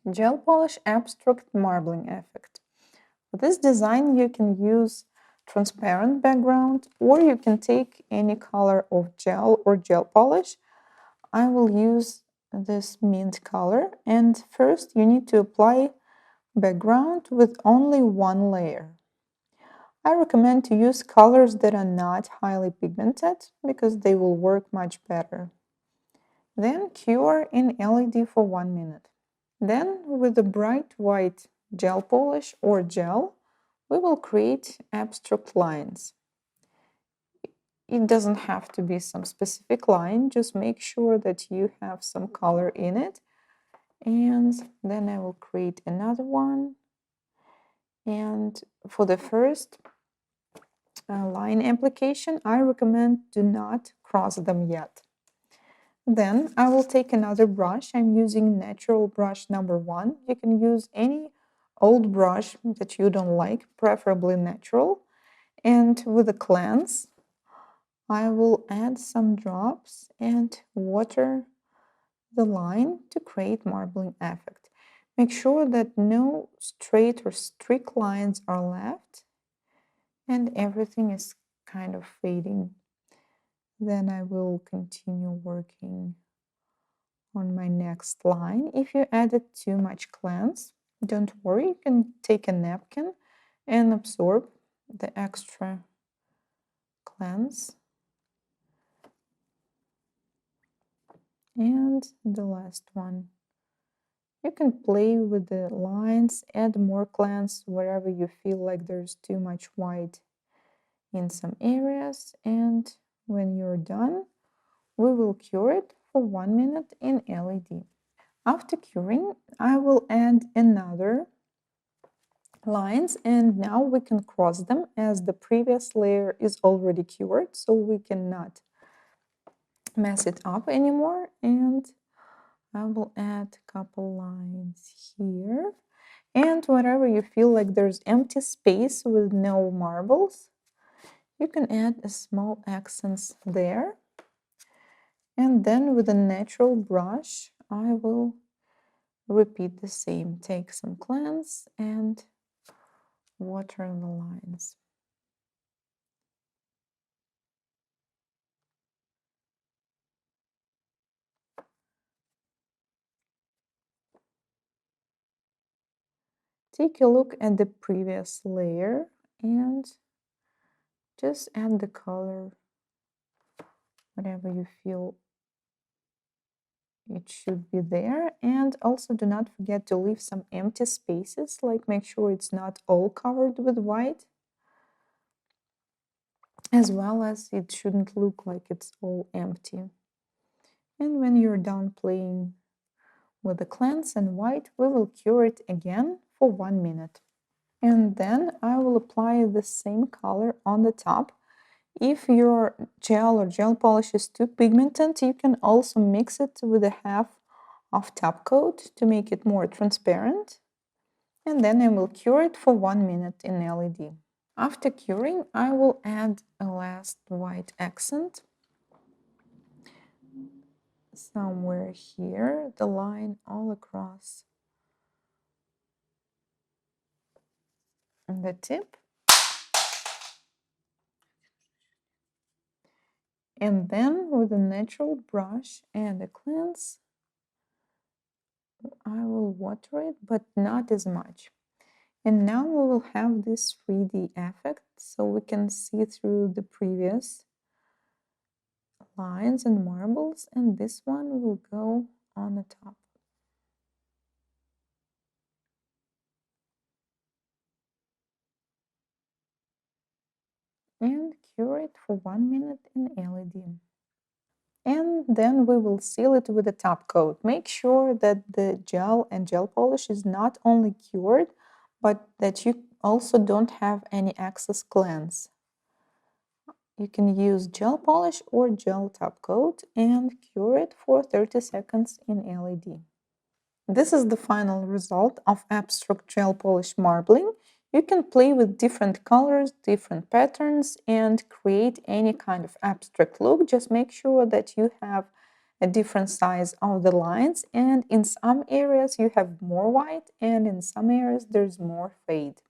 Gel polish abstract marbling effect. For this design, you can use transparent background, or you can take any color of gel or gel polish. I will use this mint color, and first you need to apply background with only one layer. I recommend to use colors that are not highly pigmented because they will work much better. Then cure in LED for 1 minute. Then with a bright white gel polish or gel, we will create abstract lines. It doesn't have to be some specific line, just make sure that you have some color in it. And then I will create another one. And for the first line application, I recommend do not cross them yet. Then I will take another brush. I'm using natural brush number 1. You can use any old brush that you don't like, preferably natural. And with a cleanse, I will add some drops and water the line to create marbling effect. Make sure that no straight or streak lines are left and everything is kind of fading. Then I will continue working on my next line. If you added too much cleanse, don't worry, you can take a napkin and absorb the extra cleanse. And the last one. You can play with the lines, add more cleanse wherever you feel like there's too much white in some areas, and when you're done, we will cure it for 1 minute in LED. After curing, I will add another lines, and now we can cross them as the previous layer is already cured, so we cannot mess it up anymore. And I will add a couple lines here, and wherever you feel like there's empty space with no marbles, you can add a small accents there. And then with a natural brush, I will repeat the same. Take some cleanse and water the lines. Take a look at the previous layer and just add the color, whatever you feel it should be there. And also do not forget to leave some empty spaces, like make sure it's not all covered with white, as well as it shouldn't look like it's all empty. And when you're done playing with the cleanse and white, we will cure it again for 1 minute. And then I will apply the same color on the top. If your gel or gel polish is too pigmented, you can also mix it with a half of top coat to make it more transparent. And then I will cure it for 1 minute in LED. After curing, I will add a last white accent somewhere here, the line all across the tip. And then with a natural brush and a cleanse, I will water it, but not as much. And now we will have this 3D effect, so we can see through the previous lines and marbles, and this one will go on the top. And cure it for 1 minute in LED. And then we will seal it with a top coat. Make sure that the gel and gel polish is not only cured, but that you also don't have any excess cleanse. You can use gel polish or gel top coat and cure it for 30 seconds in LED. This is the final result of abstract gel polish marbling. You can play with different colors, different patterns, and create any kind of abstract look. Just make sure that you have a different size of the lines, and in some areas you have more white and in some areas there's more fade.